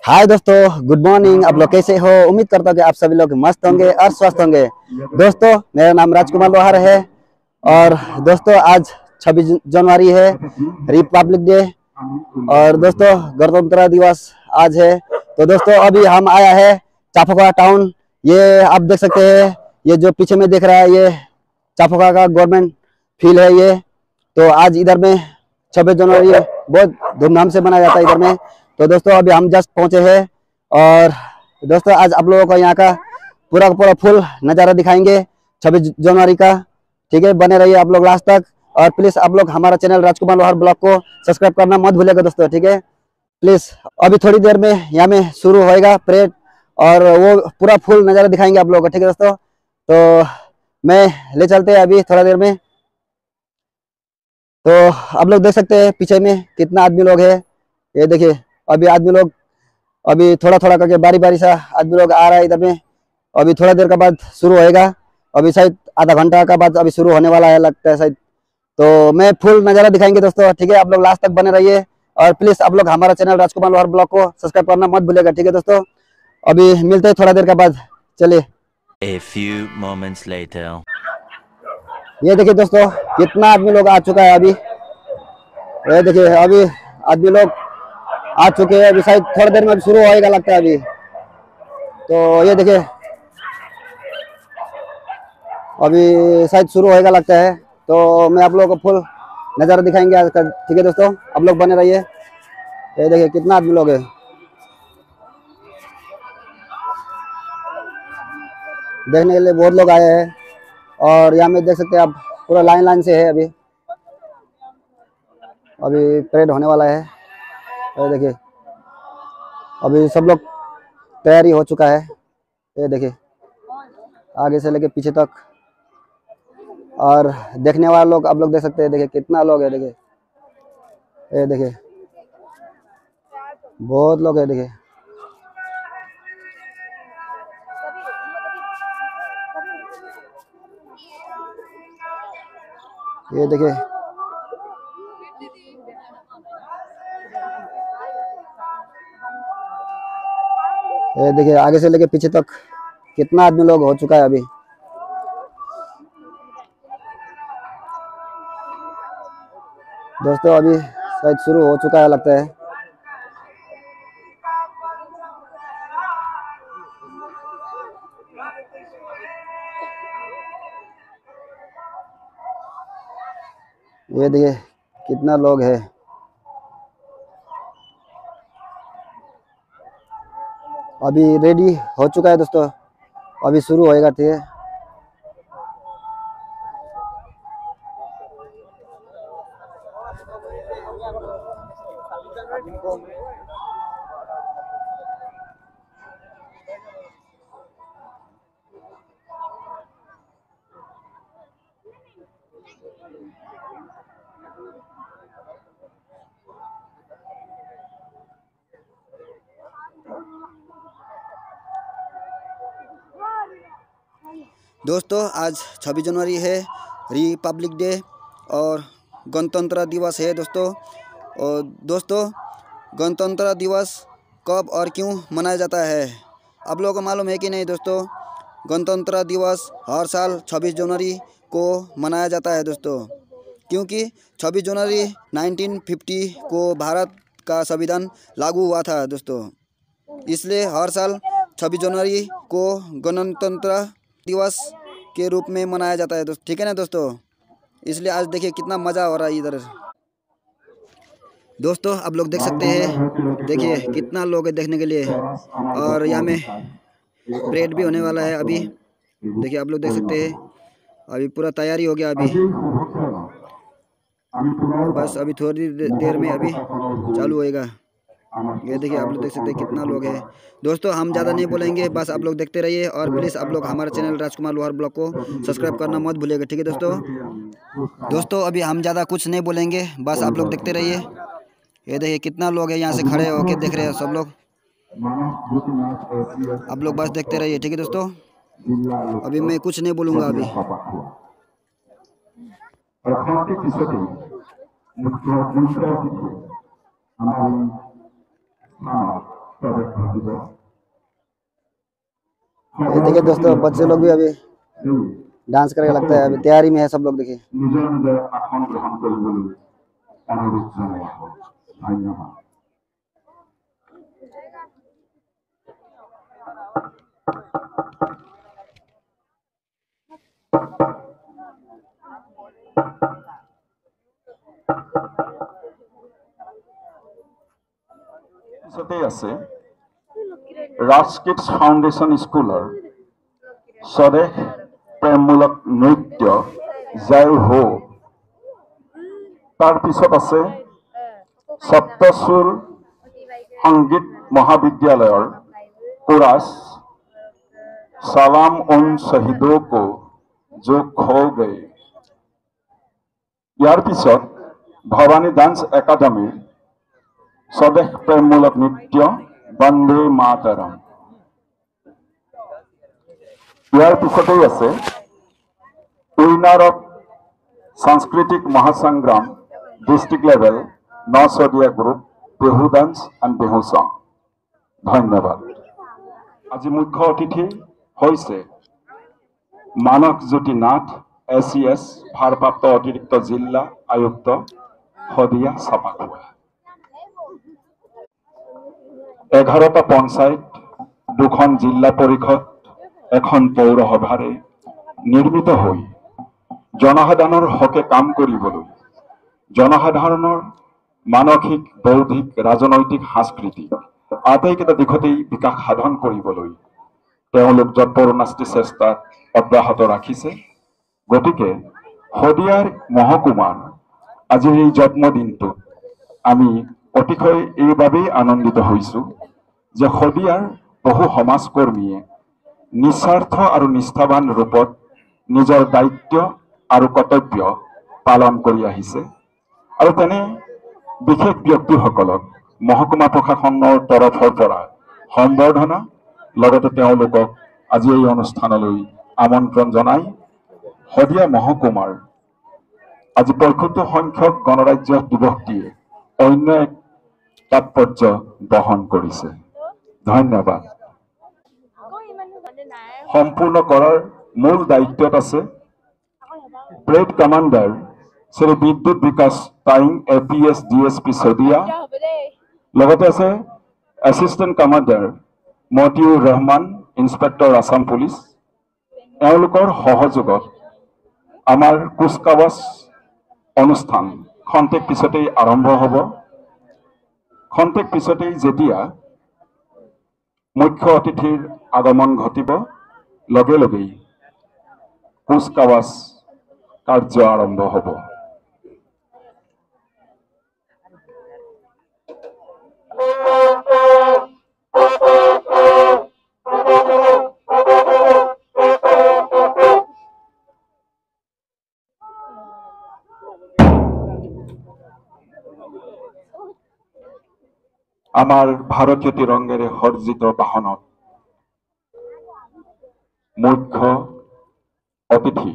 हाय दोस्तों, good morning. आप लोग कैसे हो? उम्मीद करता हूँ कि आप सभी लोग मस्त होंगे और स्वस्थ होंगे। दोस्तों, मेरा नाम राजकुमार लोहार है और दोस्तों आज 26 जनवरी है, रिपब्लिक डे। और दोस्तों गणतंत्र दिवस आज है। तो दोस्तों अभी हम आया है चाफोका टाउन। ये आप देख सकते हैं, ये जो पीछे में देख रहा है ये चाफोका का गवर्नमेंट फील्ड है ये। तो आज इधर में 26 जनवरी बहुत धूमधाम से मनाया जाता है इधर में। तो दोस्तों अभी हम जस्ट पहुंचे हैं और दोस्तों आज आप लोगों को यहाँ का पूरा का पूरा फुल नज़ारा दिखाएंगे 26 जनवरी का। ठीक है, बने रहिए आप लोग लास्ट तक। और प्लीज़ आप लोग हमारा चैनल राजकुमार लोहार ब्लॉग को सब्सक्राइब करना मत भूलिएगा दोस्तों। ठीक है, प्लीज़। अभी थोड़ी देर में यहाँ में शुरू होएगा परेड और वो पूरा फुल नज़ारा दिखाएंगे आप लोगों को। ठीक है दोस्तों, तो मैं ले चलते हैं अभी थोड़ा देर में। तो आप लोग देख सकते हैं पीछे में कितना आदमी लोग है। ये देखिए, अभी आदमी लोग अभी थोड़ा थोड़ा करके बारी बारी सा आदमी लोग आ रहा है इधर में। अभी थोड़ा देर के बाद शुरू होएगा। अभी शायद आधा घंटा का बाद अभी शुरू होने वाला है लगता है शायद। तो मैं फुल नज़ारा दिखाएंगे दोस्तों। ठीक है, आप लोग लास्ट तक बने रहिए और प्लीज़ आप लोग हमारा चैनल राजकुमार लोहार ब्लॉग को सब्सक्राइब करना मत भूलिएगा। ठीक है दोस्तों, अभी मिलते हैं थोड़ा देर के बाद। चलिए। A few moments later. ये देखिए दोस्तों कितना आदमी लोग आ चुका है अभी। ये देखिए अभी आदमी लोग आ चुके हैं। अभी शायद थोड़ी देर में अभी शुरू होएगा लगता है अभी। तो ये देखिए अभी शायद शुरू होएगा लगता है। तो मैं आप लोगों को फुल नज़ारा दिखाएंगे आज का। ठीक है दोस्तों, आप लोग बने रहिए। ये देखिए कितना आदमी लोग है, देखने के लिए बहुत लोग आए हैं। और यहाँ में देख सकते हैं आप पूरा लाइन लाइन से है। अभी परेड होने वाला है। ये देखिए अभी सब लोग तैयारी हो चुका है। ये देखिए आगे से लेके पीछे तक। और देखने वाले लोग आप लोग देख सकते हैं, देखिए कितना लोग है। देखिए ये देखिए बहुत लोग है। देखिए ये देखिए ये देखिए आगे से लेके पीछे तक कितना आदमी लोग हो चुका है अभी। दोस्तों अभी शायद शुरू हो चुका है लगता है। ये देखिए कितना लोग है। अभी रेडी हो चुका है दोस्तों, अभी शुरू होएगा। ठीक है, दोस्तों आज 26 जनवरी है, रिपब्लिक डे और गणतंत्र दिवस है दोस्तों। और दोस्तों गणतंत्र दिवस कब और क्यों मनाया जाता है आप लोगों को मालूम है कि नहीं दोस्तों? गणतंत्र दिवस हर साल 26 जनवरी को मनाया जाता है दोस्तों, क्योंकि 26 जनवरी 1950 को भारत का संविधान लागू हुआ था दोस्तों। इसलिए हर साल 26 जनवरी को गणतंत्र दिवस के रूप में मनाया जाता है दोस्तों। ठीक है ना दोस्तों? इसलिए आज देखिए कितना मज़ा हो रहा है इधर। दोस्तों आप लोग देख सकते हैं, देखिए कितना लोग है देखने के लिए। और यहाँ में परेड भी होने वाला है अभी। देखिए आप लोग देख सकते हैं अभी पूरा तैयारी हो गया अभी। बस अभी थोड़ी देर में अभी चालू होएगा। ये देखिए आप लोग देख सकते हैं कितना लोग हैं दोस्तों। हम ज़्यादा नहीं बोलेंगे, बस आप लोग देखते रहिए। और प्लीज़ आप लोग हमारे चैनल राजकुमार लोहार ब्लॉग को सब्सक्राइब करना मत भूलिएगा। ठीक है दोस्तों अभी हम ज़्यादा कुछ नहीं बोलेंगे, बस आप लोग देखते रहिए। ये देखिए कितना लोग है यहाँ से खड़े होके देख रहे हैं सब लोग। आप लोग बस देखते रहिए। ठीक है दोस्तों, अभी मैं कुछ नहीं बोलूँगा अभी। ये देखिए दोस्तों, बच्चे लोग भी अभी डांस करके लगता है, अभी तैयारी में है सब लोग। देखिए পিছতেই আছে ৰাজ কিডছ ফাউণ্ডেশ্যন স্কুলৰ স্বদেশ প্ৰেমমূলক নৃত্য জয় হো। তাৰ পিছত আছে সপ্তসুৰ সংগীত মহাবিদ্যালয়ৰ কোৰাছ সালাম উন শহীদো কো जो खो गए। ইয়াৰ পিছত ভৱানী ডান্স একাডেমীৰ স্বদেশ প্ৰেমমূলক নৃত্য বন্দে মাতৰম। ইয়াৰ পিছতেই আছে উইনাৰ অফ সাংস্কৃতিক মহাসংগ্ৰাম ডিস্ট্ৰিক্ট লেভেল নশদিয়া group Bihu dance and Bihu song. ধন্যবাদ। আজি মুখ্য অতিথি হৈছে মানস জ্যোতি নাথ SES ভাৰপ্ৰাপ্ত অতিৰিক্ত জিলা আয়ুক্ত শদিয়া চাপাখোৱা। 11টা পঞ্চায়ত, 2খন জিলা পৰিষদ, এখন পৌৰসভাৰে নিৰ্মিত হৈ জনসাধাৰণৰ হকে কাম কৰিবলৈ, জনসাধাৰণৰ মানসিক, বৌদ্ধিক, ৰাজনৈতিক, সাংস্কৃতিক আটাইকেইটা দিশতেই বিকাশ সাধন কৰিবলৈ তেওঁলোক যৎপৰোনাস্তি চেষ্টা অব্যাহত ৰাখিছে। গতিকে শদিয়াৰ মহকুমাৰ আজিৰ এই জন্মদিনটোত আমি অতিশয় এইবাবেই আনন্দিত হৈছোঁ যে শদিয়াৰ বহু সমাজকৰ্মীয়ে নিস্বাৰ্থ আৰু নিষ্ঠাবান ৰূপত নিজৰ দায়িত্ব আৰু কৰ্তব্য পালন কৰি আহিছে। আৰু তেনে বিশেষ ব্যক্তিসকলক মহকুমা প্ৰশাসনৰ তৰফৰ পৰা সম্বৰ্ধনা লগতে তেওঁলোকক আজি এই অনুষ্ঠানলৈ আমন্ত্ৰণ জনাই শদিয়া মহকুমাৰ আজি ৭৫ সংখ্যক গণৰাজ্য দিৱসটিয়ে অন্য এক তাৎপৰ্য বহন কৰিছে। ধন্যবাদ। সম্পূৰ্ণ কৰাৰ মূল দায়িত্বত আছে parade commander Shri Bidyut Bikash Taying APS DSP Sadiya, লগতে আছে assistant commander Motiur Rahman inspector Assam police. এওঁলোকৰ সহযোগত আমাৰ কুচকাৱাজ অনুষ্ঠান খন্তেক পিছতেই আৰম্ভ হ'ব। খন্তেক পিছতেই যেতিয়া মুখ্য অতিথিৰ আগমন ঘটিব, লগে লগেই কুচকাৱাজ কাৰ্য আৰম্ভ হ'ব। আমাৰ ভাৰতীয় তিৰংগেৰে সজ্জিত বাহনত মুখ্য অতিথি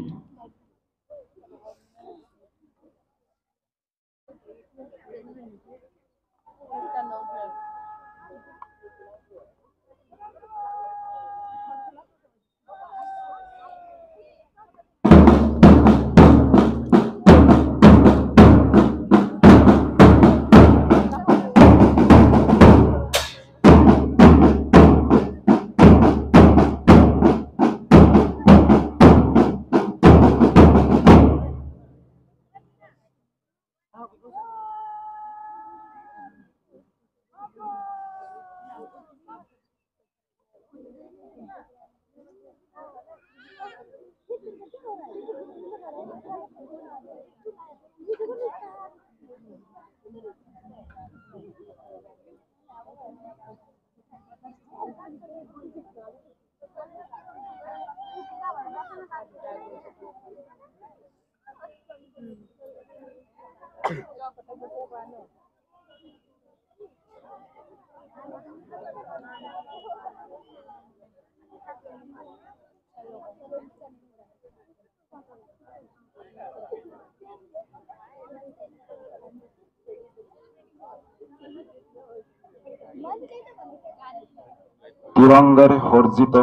তিৰংগাৰে সজ্জিত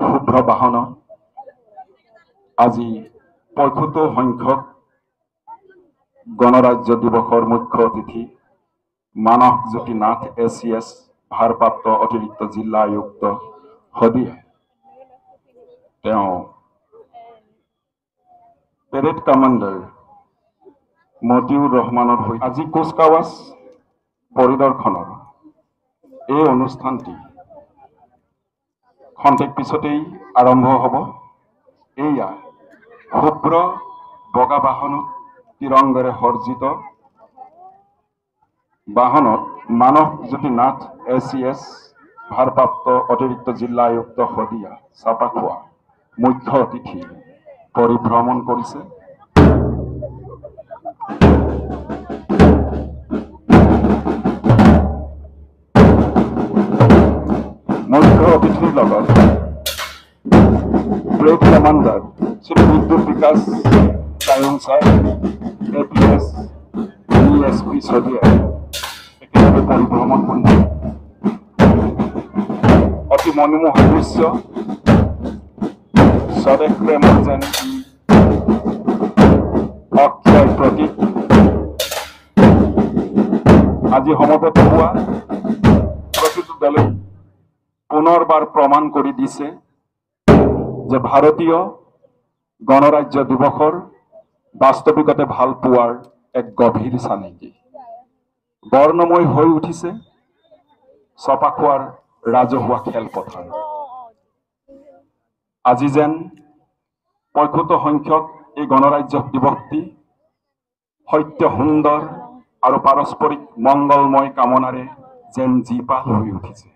শুভ্ৰ বাহনত আজি ৭৫ সংখ্যক গণৰাজ্য দিৱসৰ মুখ্য অতিথি মানসজ্যোতি নাথ ACS ভাৰপ্ৰাপ্ত অতিৰিক্ত জিলা আয়ুক্ত শদিয়া তেওঁ পেৰেড কমাণ্ডাৰ মতিউৰ ৰহমানৰ সৈতে আজি কুচকাৱাজ পৰিদৰ্শনৰ এই অনুষ্ঠানটি খন্তেক পিছতেই আৰম্ভ হ'ব। এয়া শুভ্ৰ বগা বাহনত তিৰংগাৰে সজ্জিত বাহনত মানসজ্যোতি নাথ ACS ভাৰপ্ৰাপ্ত অতিৰিক্ত জিলা আয়ুক্ত শদিয়া চাপাখোৱা মুখ্য অতিথি পৰিভ্ৰমণ কৰিছে। মুখ্য অতিথিৰ লগত পেৰেড কমাণ্ডাৰ শ্ৰী বিদ্যুৎ বিকাশ চায়ং ছাৰ APS DSP শদিয়া একেলগে পৰিভ্ৰমণ কৰিছে। অতি মনোমোহা দৃশ্য স্বদেশ প্ৰেমৰ যেন অক্ষয় প্ৰতীক আজি সমবেত হোৱা প্ৰতিটো দলে পুনৰবাৰ প্ৰমাণ কৰি দিছে যে ভাৰতীয় গণৰাজ্য দিৱসৰ বাস্তৱিকতে ভাল পোৱাৰ এক গভীৰ চানেকি বৰ্ণময় হৈ উঠিছে চপাখোৱাৰ ৰাজহুৱা খেলপথাৰ। আজি যেন ৭৫ সংখ্যক এই গণৰাজ্য দিৱসটি সত্য সুন্দৰ আৰু পাৰস্পৰিক মংগলময় কামনাৰে যেন জীপাল হৈ উঠিছে।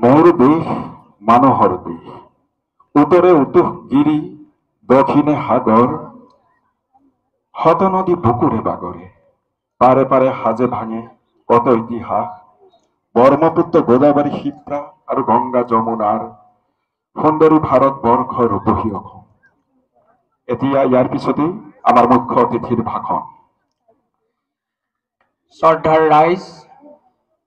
মোৰ দেশ মানুহৰ দেশ, উত্তৰে উতুহ গিৰি দক্ষিণে সাগৰ, শত নদী বুকুৰে বাগৰে, পাৰে পাৰে সাজে ভাঙে কত ইতিহাস, ব্ৰহ্মপুত্ৰ গোদাবৰী শিপ্ৰা আৰু গংগা যমুনাৰ সুন্দৰী ভাৰতবৰ্ষৰ ৰূপহী অসম। এতিয়া ইয়াৰ পিছতেই আমাৰ মুখ্য অতিথিৰ ভাষণ। শ্ৰদ্ধাৰ ৰাইজ,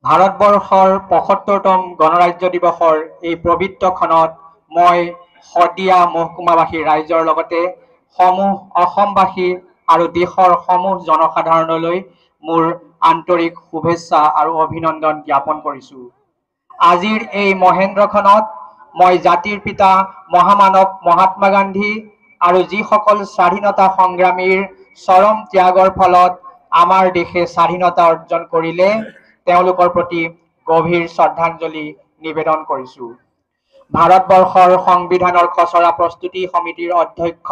ভাৰতবৰ্ষৰ ৭৫তম গণৰাজ্য দিৱসৰ এই পবিত্ৰ ক্ষণত মই শদিয়া মহকুমাবাসী ৰাইজৰ লগতে সমূহ অসমবাসী আৰু দেশৰ সমূহ জনসাধাৰণলৈ মোৰ আন্তৰিক শুভেচ্ছা আৰু অভিনন্দন জ্ঞাপন কৰিছোঁ। আজিৰ এই মহেন্দ্ৰক্ষণত মই জাতিৰ পিতা মহামানৱ মহাত্মা গান্ধী আৰু যিসকল স্বাধীনতা সংগ্ৰামীৰ চৰম ত্যাগৰ ফলত আমাৰ দেশে স্বাধীনতা অৰ্জন কৰিলে তেওঁলোকৰ প্ৰতি গভীৰ শ্ৰদ্ধাঞ্জলি নিবেদন কৰিছোঁ। ভাৰতবৰ্ষৰ সংবিধানৰ খচৰা প্ৰস্তুতি সমিতিৰ অধ্যক্ষ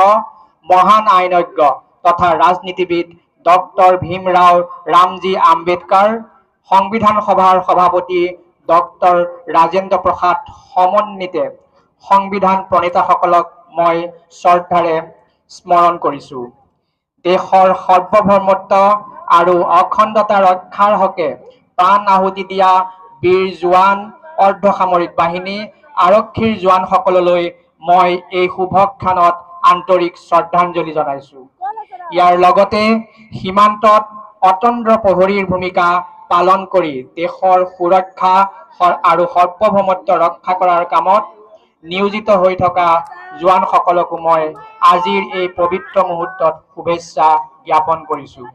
মহান আইনজ্ঞ তথা ৰাজনীতিবিদ ডক্টৰ ভীমৰাও ৰামজী আম্বেদকাৰ, সংবিধান সভাৰ সভাপতি ডক্টৰ ৰাজেন্দ্ৰ প্ৰসাদ সমন্বিতে সংবিধান প্ৰণেতাসকলক মই শ্ৰদ্ধাৰে স্মৰণ কৰিছোঁ। দেশৰ সাৰ্বভৌমত্ব আৰু অখণ্ডতা ৰক্ষাৰ হকে প্ৰাণ আহুতি দিয়া বীৰ জোৱান, অৰ্ধসামৰিক বাহিনী, আৰক্ষীৰ জোৱানসকললৈ মই এই শুভক্ষণত আন্তৰিক শ্ৰদ্ধাঞ্জলি জনাইছোঁ। ইয়াৰ লগতে সীমান্তত অতন্দ্ৰ প্ৰহৰীৰ ভূমিকা পালন কৰি দেশৰ সুৰক্ষা আৰু সাৰ্বভৌমত্ব ৰক্ষা কৰাৰ কামত নিয়োজিত হৈ থকা জোৱানসকলকো মই আজিৰ এই পবিত্ৰ মুহূৰ্তত শুভেচ্ছা জ্ঞাপন কৰিছোঁ।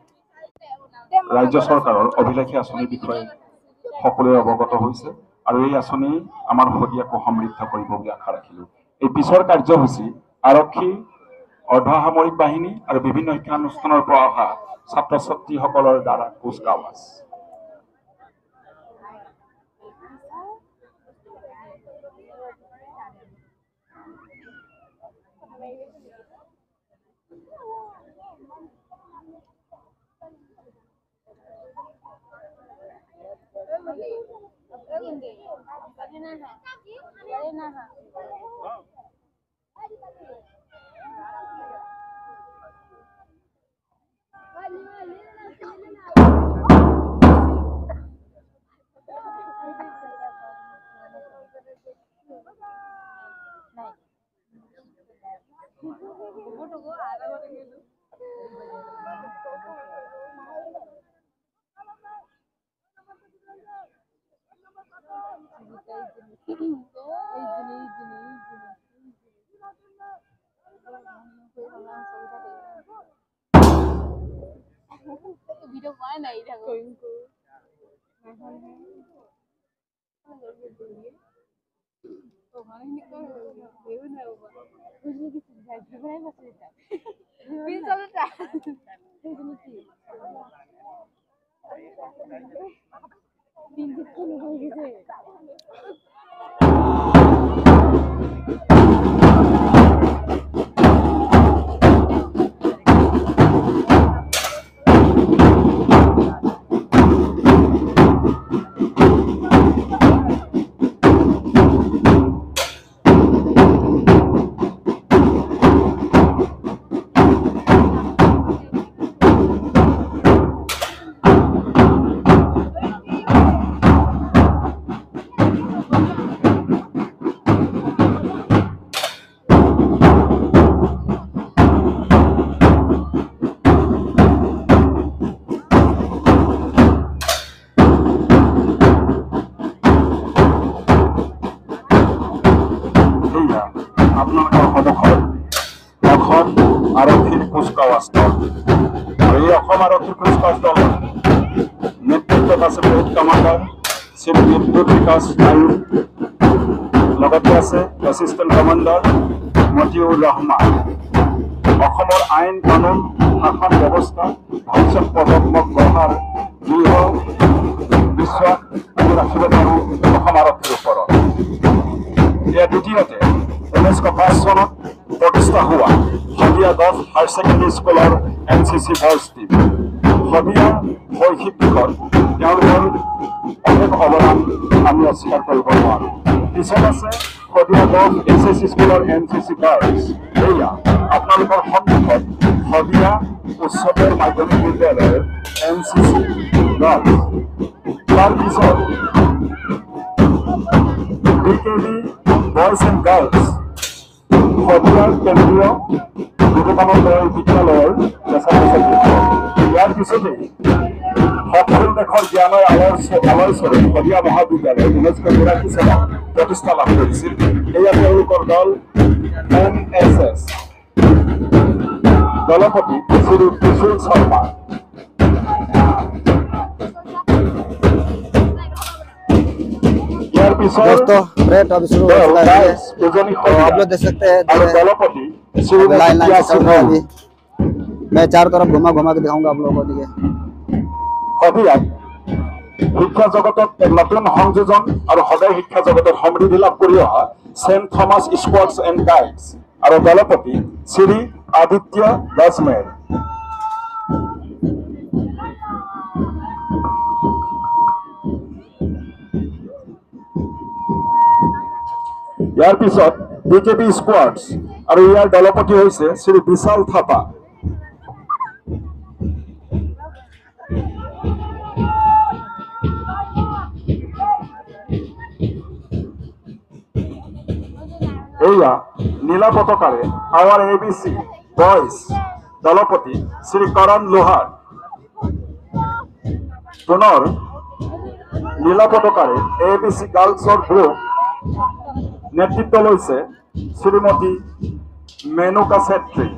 ৰাজ্য চৰকাৰৰ অভিলাষী আঁচনিৰ বিষয়ে সকলোৱে অৱগত হৈছে আৰু এই আঁচনি আমাৰ শদিয়াকো সমৃদ্ধ কৰিব বুলি আশা ৰাখিলোঁ। এই পিছৰ কাৰ্যসূচী আৰক্ষী, অৰ্ধসামৰিক বাহিনী আৰু বিভিন্ন শিক্ষানুষ্ঠানৰ পৰা অহা ছাত্ৰ ছাত্ৰীসকলৰ দ্বাৰা কুচকাৱাজ। আপোনালোকৰ সন্মুখত অসম আৰক্ষীৰ কুচকাৱাজ দল আৰু এই অসম আৰক্ষীৰ কুচকাৱাজ দলৰ নেতৃত্বত আছে বহুত কামাণ্ডাৰ, শ্ৰী বিদ্যুৎ বিকাশ আয়ুৰ, লগতে আছে এছিষ্টেণ্ট কমাণ্ডাৰ মতিউৰ ৰহমান। অসমৰ আইন কানুন শাসন ব্যৱস্থা ভৱিষ্যত প্ৰজন্মক গঢ়াৰ দৃঢ় বিশ্বাস আমি ৰাখিব পাৰোঁ অসম আৰক্ষীৰ ওপৰত। এয়া দ্বিতীয়তে 1905 চনত প্ৰতিষ্ঠা হোৱা শদিয়া গভ হায়াৰ ছেকেণ্ডেৰী স্কুলৰ NCC বয়জ টীম। শদিয়া শৈক্ষিক দিশত তেওঁলোকৰ অনেক অৱদান আমি অস্বীকাৰ কৰিব নোৱাৰোঁ। পিছত আছে শদিয়া গভ SSC স্কুলৰ NCC গাৰ্লছ। এয়া আপোনালোকৰ সন্মুখত শদিয়া উচ্চতৰ মাধ্যমিক বিদ্যালয়ৰ NCC গাৰ্লছ। তাৰপিছত BKB বয়জ এণ্ড গাৰ্লছ শদিয়াৰ কেন্দ্ৰীয় বিবেকানন্দ বিদ্যালয়ৰ ছাত্ৰ-ছাত্ৰী। ইয়াৰ পিছতেই সকলো দেশৰ জ্ঞানৰ আলয়স্বৰূপ শদিয়া মহাবিদ্যালয় 1982 চনত প্ৰতিষ্ঠা লাভ কৰিছিল। এয়া তেওঁলোকৰ দল NSS। দলপতি শ্ৰী কিশোৰ শৰ্মা। ইয়াৰ পিছত दोस्तों परेड अभी शुरू हो चुका है। उजनी तो आप लोग देख सकते हैं আৰু देखिए, দলপতি अभी শ্ৰীমতী लाइन लाइन से चल रहा है ইয়াছিন अभी। मैं चारों तरफ घुमा घुमा के दिखाऊंगा आप लोगों को। देखिए শদিয়াত শিক্ষা জগতত এক নতুন সংযোজন আৰু সদায় শিক্ষা জগতত সমৃদ্ধি লাভ কৰি অহা সেণ্ট থমাছ স্কোৱাৰ্টছ এণ্ড গাইডছ আৰু দলপতি শ্ৰী আদিত্য দাসমেৰ। ইয়াৰ পিছত BKB স্কোৱাৰ্টছ আৰু ইয়াৰ দলপতি হৈছে শ্ৰী বিশাল থাপা। এয়া নীলা পতাকাৰে আৱাৰ ABC বয়জ দলপতি শ্ৰী কৰণ লোহাৰ। পুনৰ নীলা পতাকাৰে ABC গাৰ্লছৰ গ্ৰুপ নেতৃত্ব লৈছে শ্ৰীমতী মেনুকা ছেত্ৰী।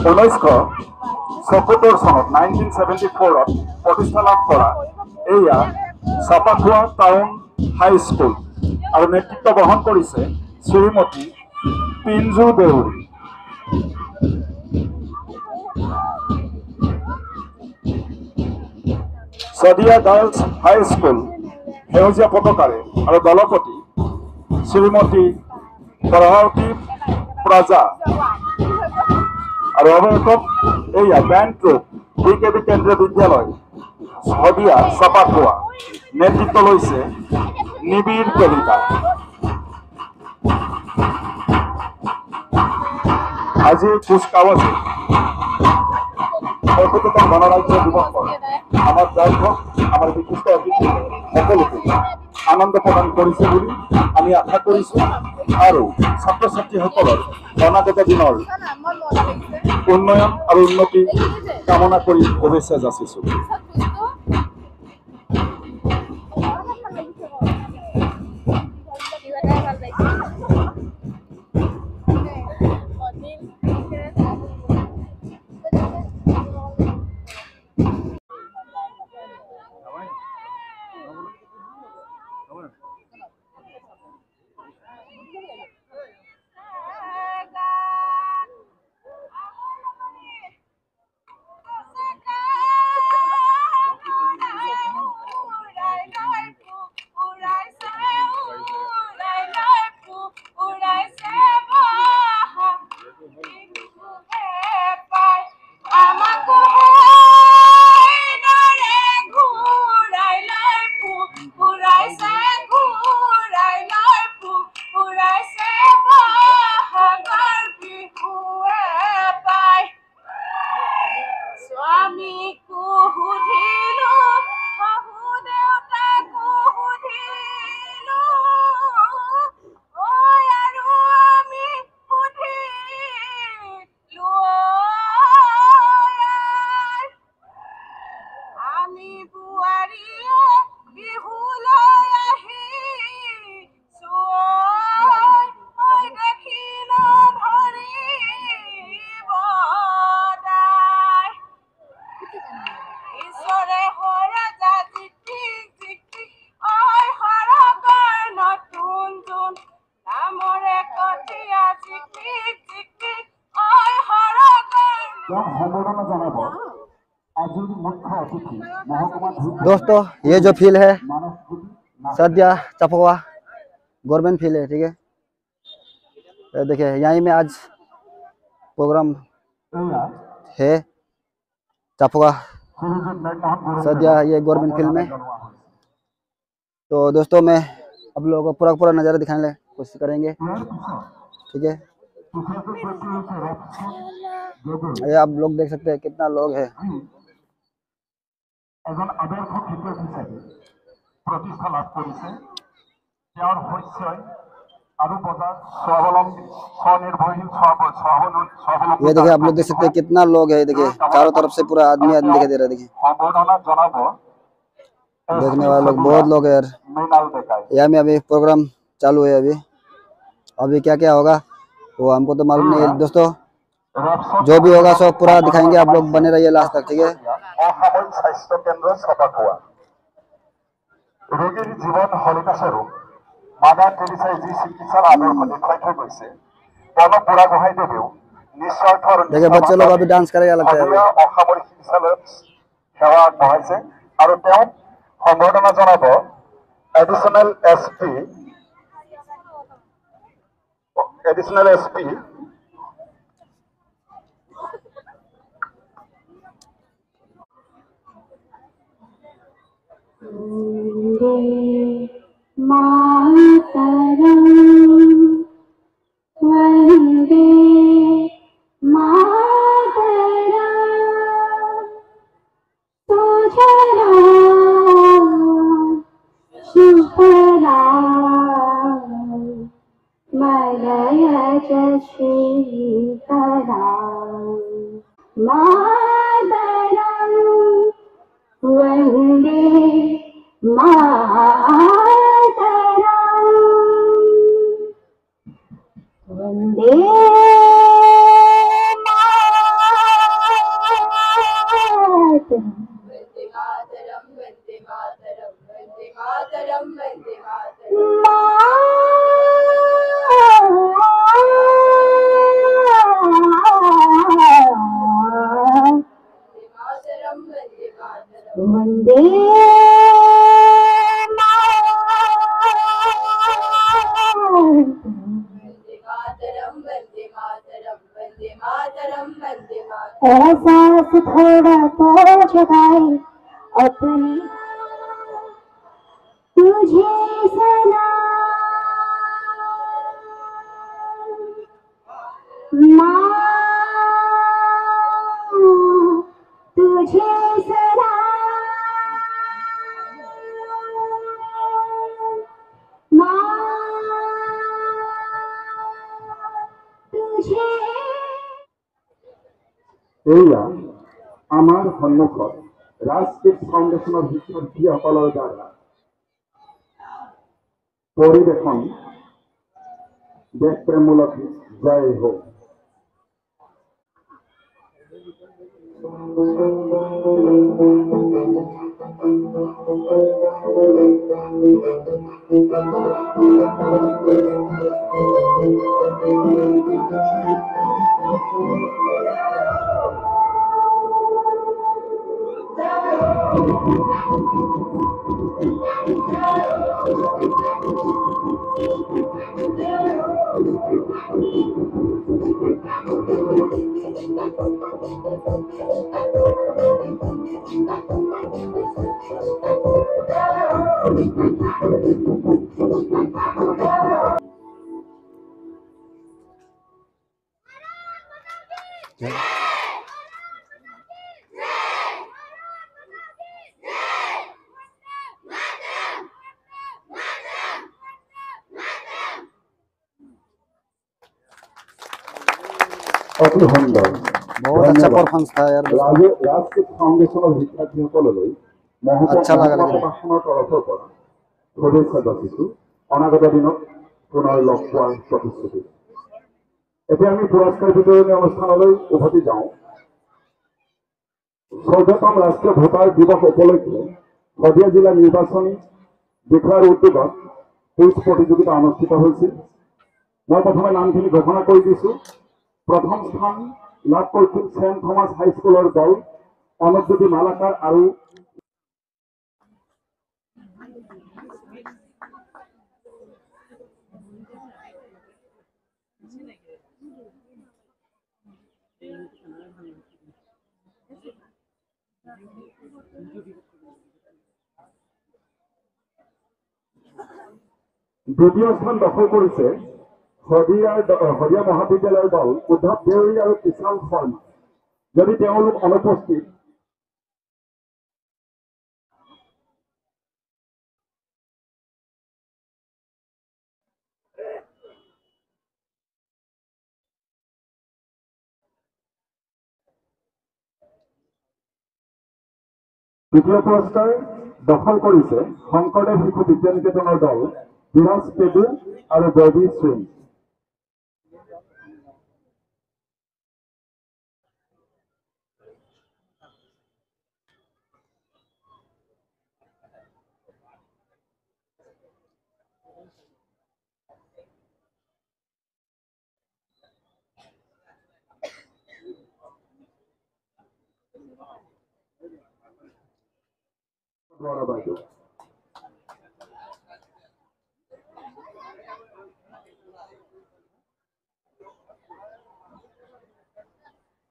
চনত 1974 প্ৰতিষ্ঠা লাভ কৰা এয়া চাপাখোৱা টাউন হাইস্কুল আৰু নেতৃত্ব বহন কৰিছে শ্ৰীমতী পিঞ্জু দেউৰী। শদিয়া গাৰ্লছ হাইস্কুল সেউজীয়া পতাকাৰে আৰু দলপতি শ্ৰীমতী প্ৰভাৱতী প্ৰজা আৰু অৱশেষত এয়া বেণ্ড ট্ৰুপ BKB কেন্দ্ৰীয় বিদ্যালয় শদিয়া চাপাখোৱা নেতৃত্ব লৈছে নিবিড় কলিতা। আজি কুচকাৱাজে ৭৫তম গণৰাজ্য দিৱসৰ আমাৰ দৰ্শক আমাৰ বিশিষ্ট অতিথি সকলোকে আনন্দ প্ৰদান কৰিছে বুলি আমি আশা কৰিছোঁ আৰু ছাত্ৰ ছাত্ৰীসকলৰ অনাগত দিনৰ উন্নয়ন আৰু উন্নতি কামনা কৰি শুভেচ্ছা যাচিছোঁ। दोस्तों ये जो फील्ड है सदिया चापाखोवा गवर्नमेंट फील्ड है, ठीक है। तो देखिए यहीं में आज प्रोग्राम है चापाखोवा सदिया ये गवर्नमेंट फील्ड में। तो दोस्तों मैं आप लोगों को पूरा नज़ारा दिखाने की कोशिश करेंगे, ठीक है। ये आप लोग देख सकते हैं कितना लोग है। এজন আদৰ্শ খেতিয়ক হিচাপে প্ৰতিষ্ঠা লাভ কৰিছে। তেওঁৰ শস্যই আৰু বজাৰত স্বাৱলম্বী স্বনিৰ্ভৰশীল ये देखिए आप लोग देख सकते हैं कितना लोग है। देखिए चारों तरफ से पूरा आदमी आदमी दिखाई दे रहा है। देखिए সম্বৰ্ধনা জনাব देखने वाले लोग बहुत लोग है यार। মৃণাল ডেকাই। यहाँ में अभी प्रोग्राम चालू है। अभी क्या क्या होगा वो हमको तो मालूम नहीं है दोस्तों। जो भी होगा सब पूरा दिखाएंगे, आप लोग बने रहिए लास्ट तक, ठीक है। অসামৰিক স্বাস্থ্য কেন্দ্ৰ ছটাখোৱা ৰোগীৰ জীৱন হলিতাস্বৰূপ মাদাৰ টেৰেছাই যি চিকিৎসাৰ আদৰ্শ দেখুৱাই থৈ গৈছে, প্ৰণৱ বুঢ়াগোহাঁইদেৱেও নিস্বাৰ্থ আৰু देखिए बच्चे लोग अभी डांस करेगा लगता है। অসামৰিক চিকিৎসালয়ত সেৱা আগবঢ়াইছে আৰু তেওঁক সম্বৰ্ধনা জনাব এডিশ্যনেল এছপি वन्दे मातरम् सुजला सुफला मलयज श्रीकला मातरम् वन्दे मातरम् वन्दे मातरम् वन्दे एहसास थोड़ा तो जगाए अपनी तुझे सलाम माँ तुझे सलाम माँ तुझे এয়া আমাৰ সন্মুখত ৰাজকিট ফাউণ্ডেশ্যনৰ শিক্ষাৰ্থীসকলৰ দ্বাৰা পৰিৱেশন দেশপ্ৰেমমূলক জয় হোক। অতি সুন্দৰ, बहुत अच्छा परफॉर्मेंस था यार दोस्तों। ৰাজকিট ফাউণ্ডেশ্যনৰ শিক্ষাৰ্থীসকললৈ আচ্ছা লাগা লাগে। প্ৰশাসনৰ তৰফৰ পৰা শুভেচ্ছা যাচিছোঁ অনাগত দিনত পুনৰ লগ পোৱাৰ প্ৰতিশ্ৰুতি। এতিয়া আমি পুৰস্কাৰ বিতৰণী অনুষ্ঠানলৈ উভতি যাওঁ। 14তম ৰাষ্ট্ৰীয় ভোটাৰ দিৱস উপলক্ষে শদিয়া জিলা নিৰ্বাচনী বিষয়াৰ উদ্যোগত কুইজ প্ৰতিযোগিতা অনুষ্ঠিত হৈছিল। মই প্ৰথমে নামখিনি ঘোষণা কৰি দিছোঁ। প্ৰথম স্থান লাভ কৰিছিল ছেণ্ট থমাছ হাইস্কুলৰ দল অনুজ্যোতি মালাকাৰ আৰু দ্বিতীয় স্থান দখল কৰিছে শদিয়া মহাবিদ্যালয়ৰ দল উদ্ধৱ দেউৰী আৰু কিষাণ শৰ্মা। যদি তেওঁলোক অনুপস্থিত দ্বিতীয় পুৰস্কাৰ দখল কৰিছে শংকৰদেৱ শিশু বিজ্ঞান নিকেতনৰ দল বিৰাজ পেডু আৰু ববি সিং।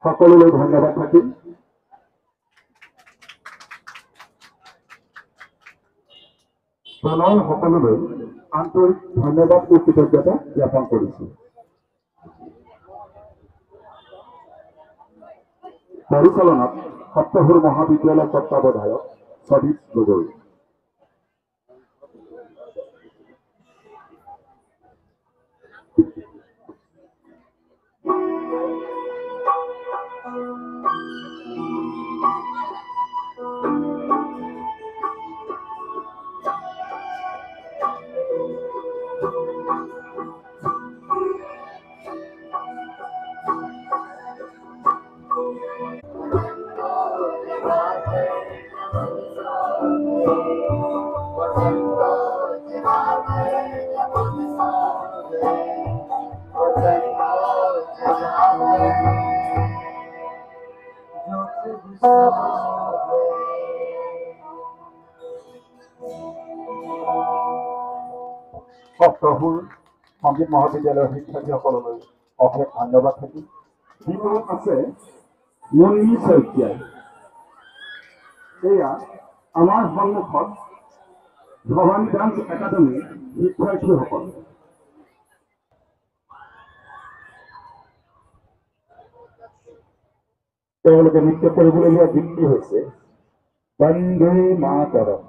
সকলোলৈ ধন্যবাদ থাকিল। দলৰ সকলোলৈ আন্তৰিক ধন্যবাদ ও কৃতজ্ঞতা জ্ঞাপন কৰিছোঁ। পৰিচালনাত সপ্তহুৰ মহাবিদ্যালয় তত্ত্বাৱধায়ক সদীপ গগৈ। সপ্তহুৰ সংগীত মহাবিদ্যালয়ৰ শিক্ষাৰ্থীসকললৈ অশেষ ধন্যবাদ থাকিল। যিবোৰ আছে মুন্নী শইকীয়া, এয়া আমাৰ সন্মুখত ভৱানী ডান্স একাডেমীৰ শিক্ষাৰ্থীসকল। তেওঁলোকে নৃত্য কৰিবলৈ লোৱা গীতটি হৈছে বন্দে মাতৰম।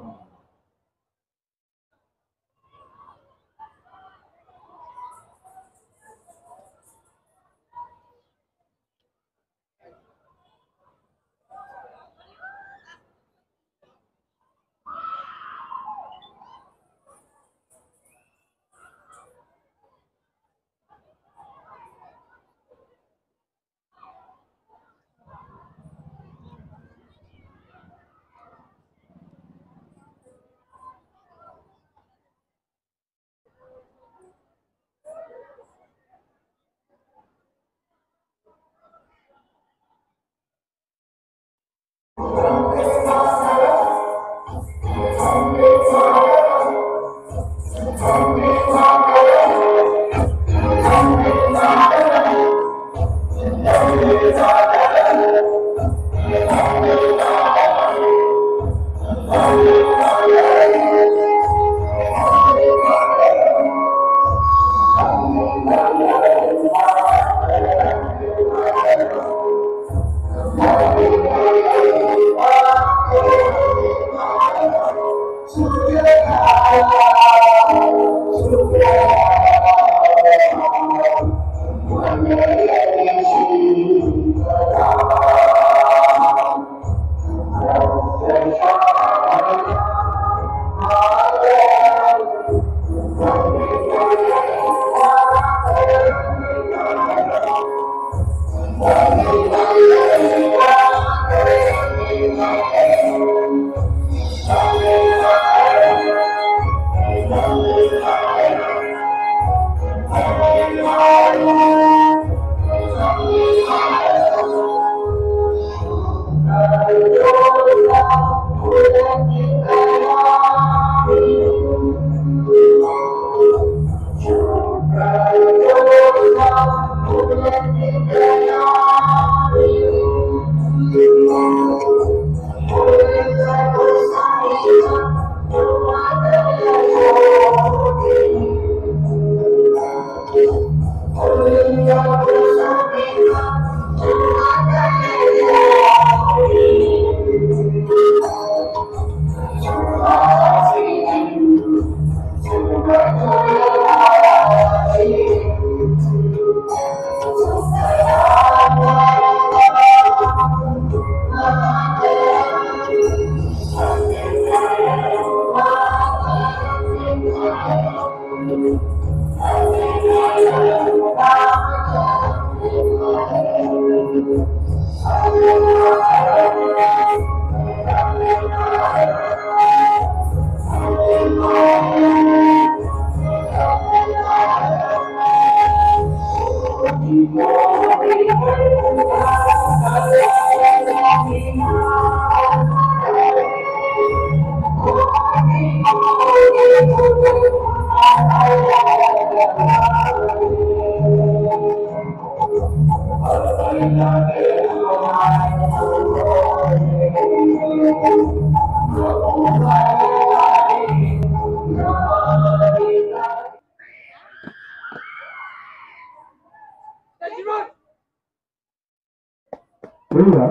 এয়া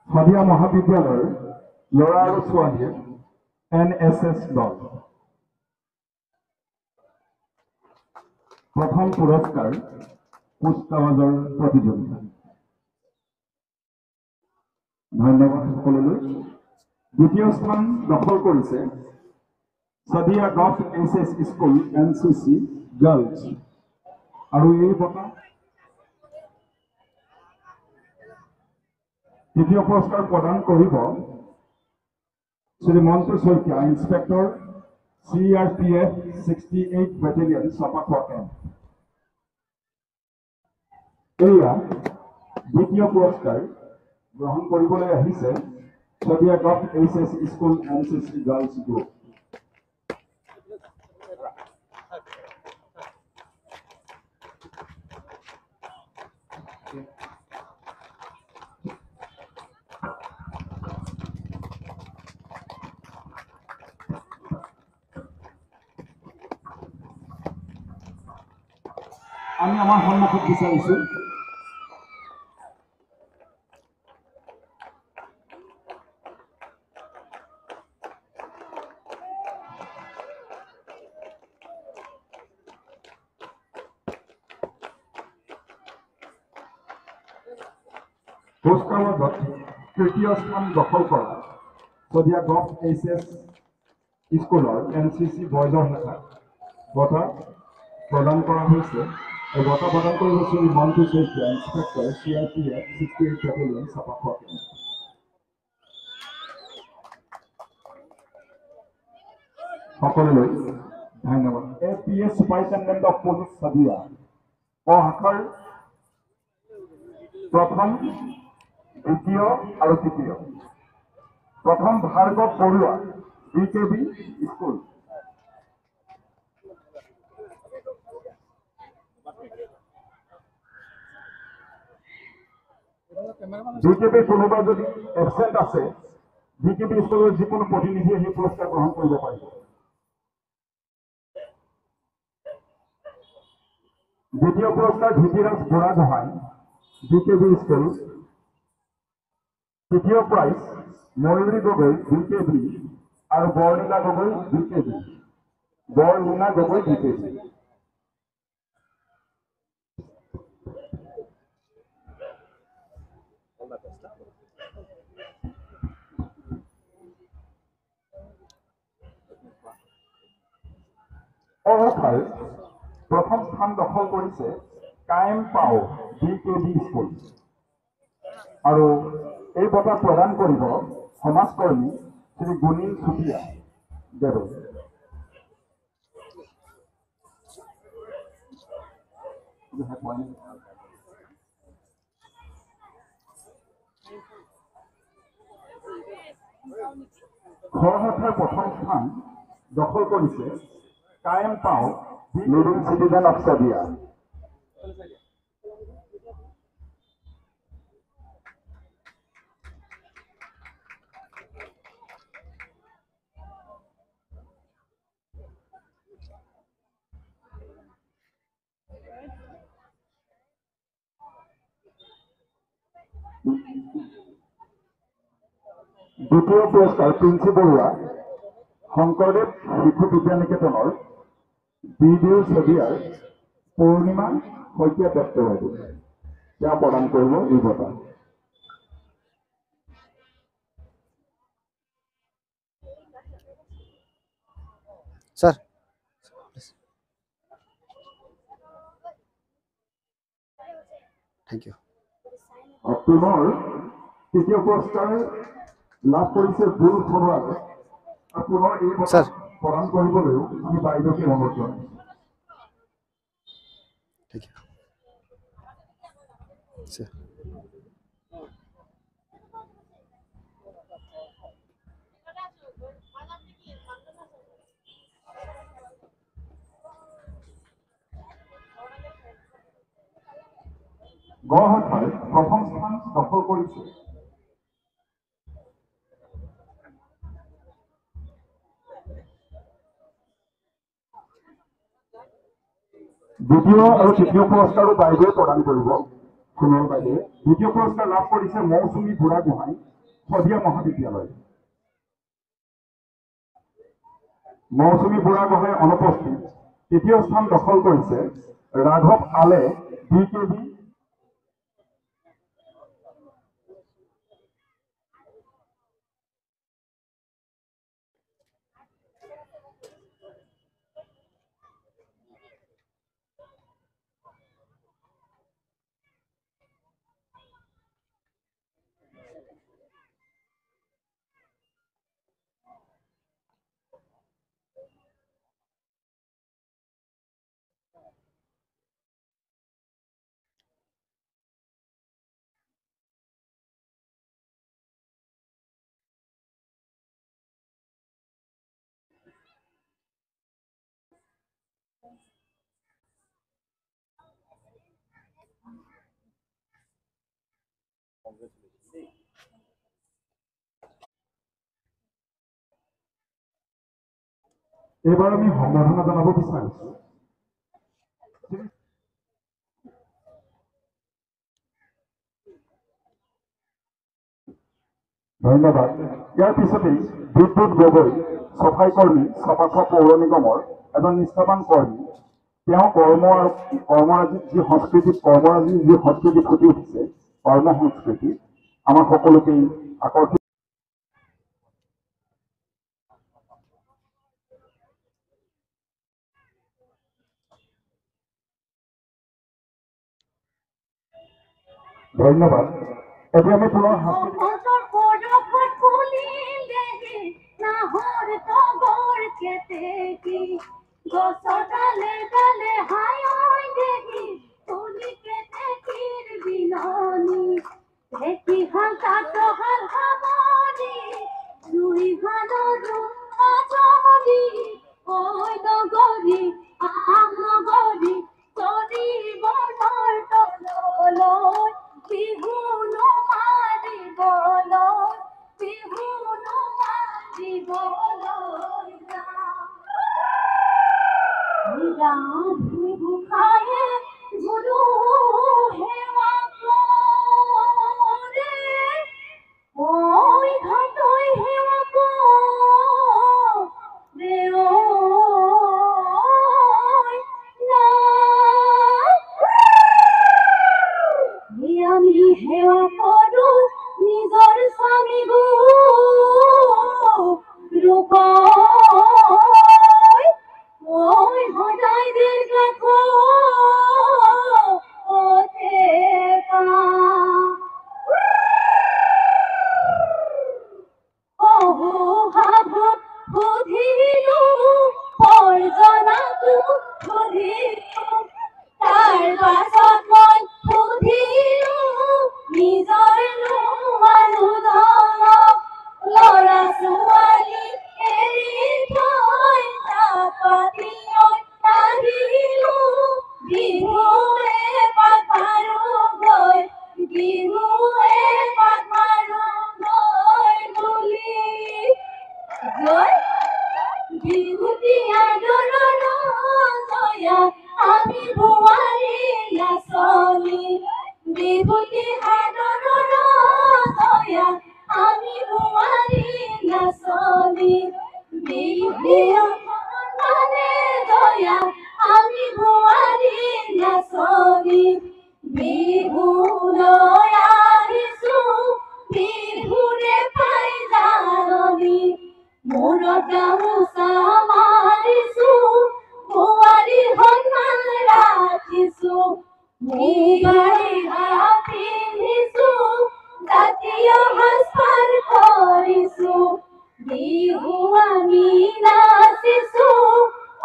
শদিয়া মহাবিদ্যালয়ৰ ল'ৰা আৰু ছোৱালীৰ NSS দল। প্ৰথম পুৰস্কাৰ কুচকাৱাজৰ প্ৰতিযোগিতা। ধন্যবাদ সকলোলৈ। দ্বিতীয় স্থান দখল কৰিছে Sadiya government SS school NCC girls. আৰু এই বঁটা তৃতীয় পুৰস্কাৰ প্ৰদান কৰিব Shri Montu Saikia, inspector CRPF 68 battalion Chapakhowa camp. এয়া দ্বিতীয় পুৰস্কাৰ গ্ৰহণ কৰিবলৈ আহিছে Sadiya government SS school NCC girls group. আমি আমাৰ সন্মুখত বিচাৰিছো কুচকাৱাজত তৃতীয় স্থান দখল কৰা শদিয়া গভৰ্ণমেণ্ট SS স্কুলৰ NCC বয়জৰ শাখাত বঁটা প্ৰদান কৰা হৈছে। এই বঁটা প্ৰদান কৰিব Shri Montu Saikia, inspector CRPF 68 battalion Chapakhowa camp. সকলোলৈ ধন্যবাদ। APS superintendent of police Sadiya ক শাখাৰ প্ৰথম, দ্বিতীয় আৰু তৃতীয়। প্ৰথম Bhargav Baruah, BKB school. BKB কোনোবা যদি এবসেণ্ট আছে, BKB স্কুলৰ যিকোনো প্ৰতিনিধিয়ে সেই পুৰস্কাৰ গ্ৰহণ কৰিব পাৰিব। দ্বিতীয় পুৰস্কাৰ ধৃতিৰাজ বুঢ়াগোহাঁই, BKB স্কুল। তৃতীয় প্ৰাইজ ময়ূৰী গগৈ, BKB আৰু বৰলীনা গগৈ, BKB। বৰলীনা গগৈ, BKB। অশাখাৰ প্ৰথম স্থান দখল কৰিছে কায়েম পাও, BKB স্কুল। আৰু এই বঁটা প্ৰদান কৰিব সমাজকৰ্মী শ্ৰী গুণীন চুতীয়া দেৱে। খ শাখাৰ প্ৰথম স্থান দখল কৰিছে কায়েম পাও, লিডিং চিটিজেন অফ শদিয়া। দ্বিতীয় পুৰস্কাৰ প্ৰিন্সি বৰুৱা, শংকৰদেৱ শিশু বিদ্যা নিকেতনৰ BDO শদিয়াৰ পূৰ্ণিমা শইকীয়া দত্তবাবু। তেওঁ প্ৰদান কৰিব এই বঁটা। सर থ্যাংক ইউ পুনৰ তৃতীয় পুৰস্কাৰ লাভ কৰিছে বুল খৰুৱাই। আৰু পুনৰ এই স্যাৰ। প্ৰদান কৰিবলৈও আমি বাইদেউকে অনুৰোধ জনাইছোঁ। Thank you sir. গ শাখাৰ প্ৰথম স্থান দখল কৰিছে দ্বিতীয় আৰু তৃতীয় পুৰস্কাৰো বাইদেৱে প্ৰদান কৰিব। সোণৰ বাইদেৱে দ্বিতীয় পুৰস্কাৰ লাভ কৰিছে মৌচুমী বুঢ়াগোহাঁই শদিয়া মহাবিদ্যালয়। মৌচুমী বুঢ়াগোহাঁই অনুপস্থিত। তৃতীয় স্থান দখল কৰিছে ৰাঘৱ আলে BKB। এইবাৰ আমি সম্বৰ্ধনা জনাব বিচাৰিছোঁ ধন্যবাদ। ইয়াৰ পিছতেই বিদ্যুৎ গগৈ সফাই কৰ্মী ছপাখোৱা পৌৰ নিগমৰ এজন নিষ্ঠাবান কৰ্মী। তেওঁ কৰ্মৰাজিত যি সংস্কৃতি ফুটি উঠিছে কৰ্ম সংস্কৃতি আমাৰ সকলোকেই আকৰ্ষিত। ধন্যবাদ। এতিয়া আমি পুনৰ মুগাৰে পিন্ধিছো জাতীয় সাজপাৰ কৰিছো বিহু আমি নাচিছো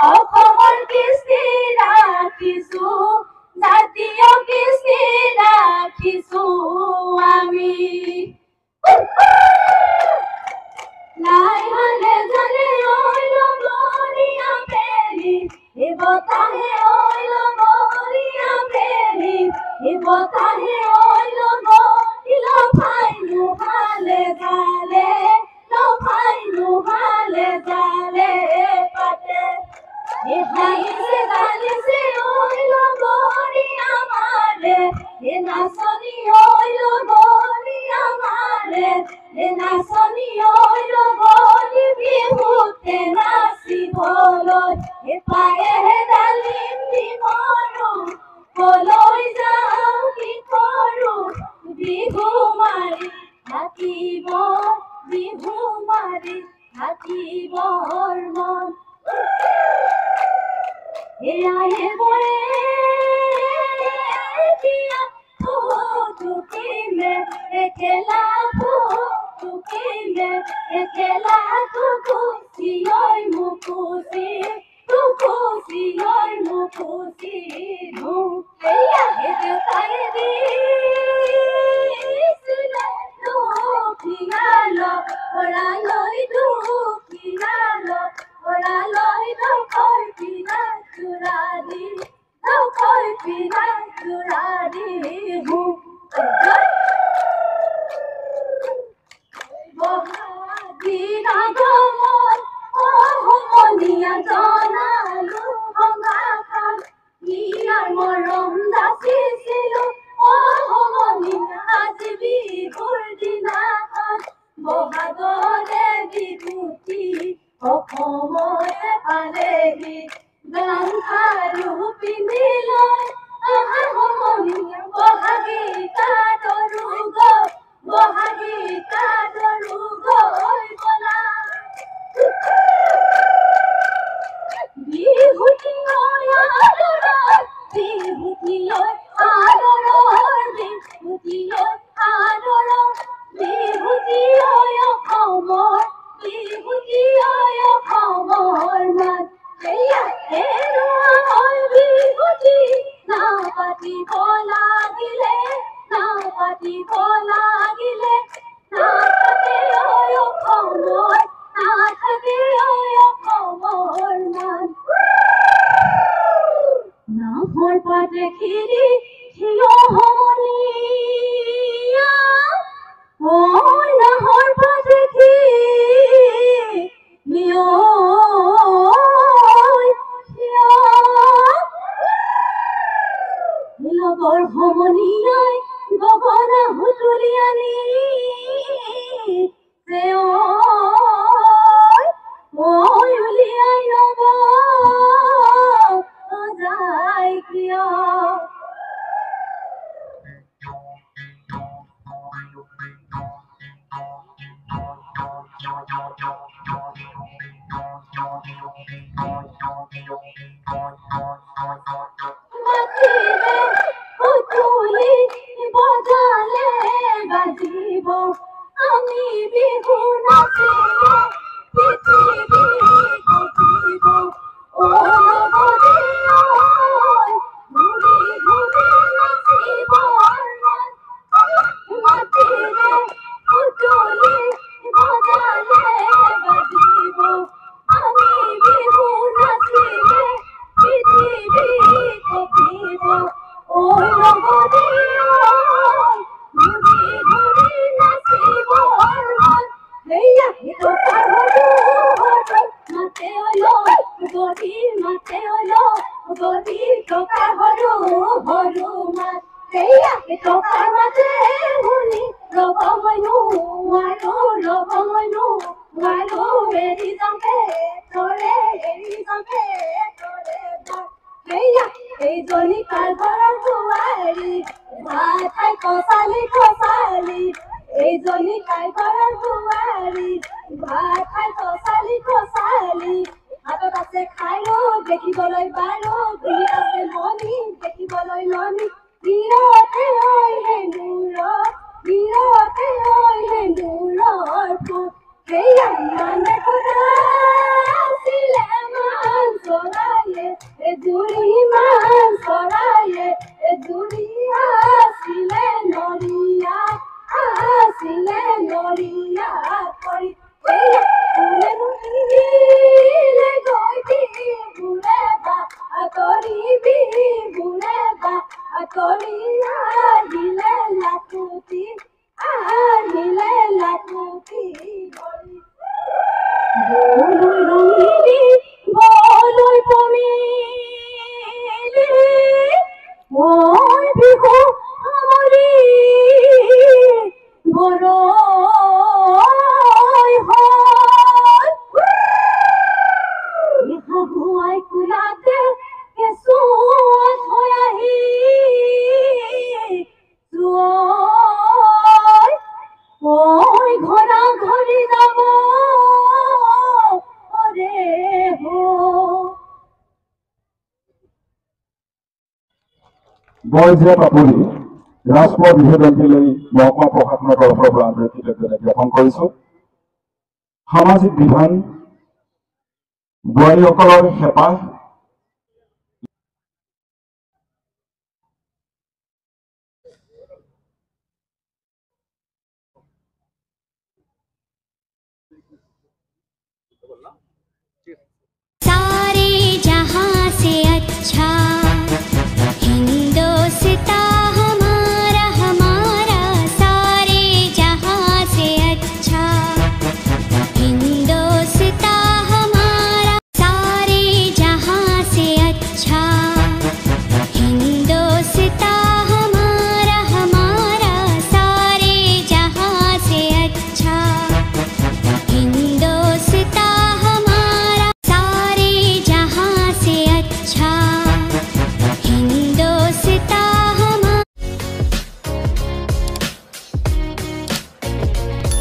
অসমৰ কৃষ্টি ৰাখিছো জাতীয় কৃষ্টি ৰাখিছো আমি লাই হালে জানে ওইল মরিয়া বেলি এ বতাহে ওইল মরিয়া বেলি এ বতাহে ওইল মরিল ফাইনু হালে জালে লো ফাইনু হালে জালে পাতে এ হাইছে জালিছে ওইল মরিয়া মারে এ নাচনি ওইল মরিয়া মারে এ নাচনি ওইল মরি বিহুতে নাচিবলৈ এ পায়ে ডালিম দিমৰো কলৈ যাওঁ কি কৰোঁ বিহু মাৰি থাকিব বিহু মাৰি থাকিবৰ মন এয়াহে বৰে দিয়া টুকিলে একেলা টুকিলে একেলা টুকুচি ঐ মুকুচি টুকুচি ঐ মুকুচি এয়া হে দেউতাই দিছিলে দুখিয়াল ওৰালৈ দুখিয়াল ওৰালৈ দখৰ পিনা চুৰাদি দখৰ পিনা চুৰাদি বহাগিনা গমত সমনীয়া জনালো সংঘাষণ ইয়াৰ মৰম যাচিছিলো সমনীয়া আজি বিহুৰ দিনাখন বহাগৰে বিভূতি অসমৰে পালেহি গামখাৰু পিন্ধি লৈ অহা সমনীয়া বহাগী কাদৰু গৈ বহাগী কাদৰু গৈ বলা বিহুতি আদৰৰ বিহুতি আদৰৰ বিহুতি আদৰৰ বিহুতি অসমৰ বিহুতি অসমৰ মান এয়া হেৰুৱা হয় বিহুতি নাপাতিব লাগিলে নাপাতিব লাগিলে নাথাকে অসমৰ নাথাকে অসমৰ মান নাহৰ পাতে খিৰি থিয় সমনীয়া ঐ নাহৰ পাতে থিয় লগৰ সমনীয়াই গগনা সুতুলি আনি উলিয়াই লব যায় কিয় মাতিলে সুতুলি বজালে বাজিব আমি বিহু নাচিলে পৃথিৱী গজিব ঐ লগৰী ঐ ঘূৰি ঘূৰি নাচিব মাতিলে সুতুলি বজালে বাজিব আমি বিহু নাচিলে পৃথিৱী গজিব ঐ লগৰী ঐ ঘূৰি ঘূৰি নাচিব হেয়া টকা হৰু মাতে অলো গৰি মাতে অলো গৰি টকা হৰু মাত হেয়া টকা মাতে শুনি ৰব মইনো নোৱাৰো এৰি যামে তৰে হেয়া এইজনী কাৰ ঘৰৰ বোৱাৰী ভাত খাই কচালি এইজনী কাৰ ঘৰৰ বোৱাৰী ভাত খাই কচালি হাতত আছে খাৰু দেখিবলৈ বাৰু ঘূৰি আছে মণি দেখিবলৈ মণি বিৰতে ঐ হেন্দুৰৰ বিৰতে ঐ হেন্দুৰৰ ফুল সেয়া মানে কথা আছিলে মান চৰায়ে এজুৰি মান চৰায়ে এজুৰি আছিলে নৰিয়া কৰি ফুলে বুলিলে গৈ বিহুৰে বা আঁতৰি বিহুৰে বা আঁতৰি আহিলে লাখুটি ভৰি বলৈ ৰঙিলি বলৈ পমিলি মই বিহু সামৰি বৰৈ হ'ল শাহুৱাই কোলাতে কেঁচুৱাত হৈ আহি ঐ ঘৰা ঘৰি যাব ৰে Boys Rep Apuri, Rasport Vihodantili, Mohma Pohatna Profra, জ্ঞাপন কৰিছো সামাজিক বিধান বোৱাৰীসকলৰ হেঁপাহ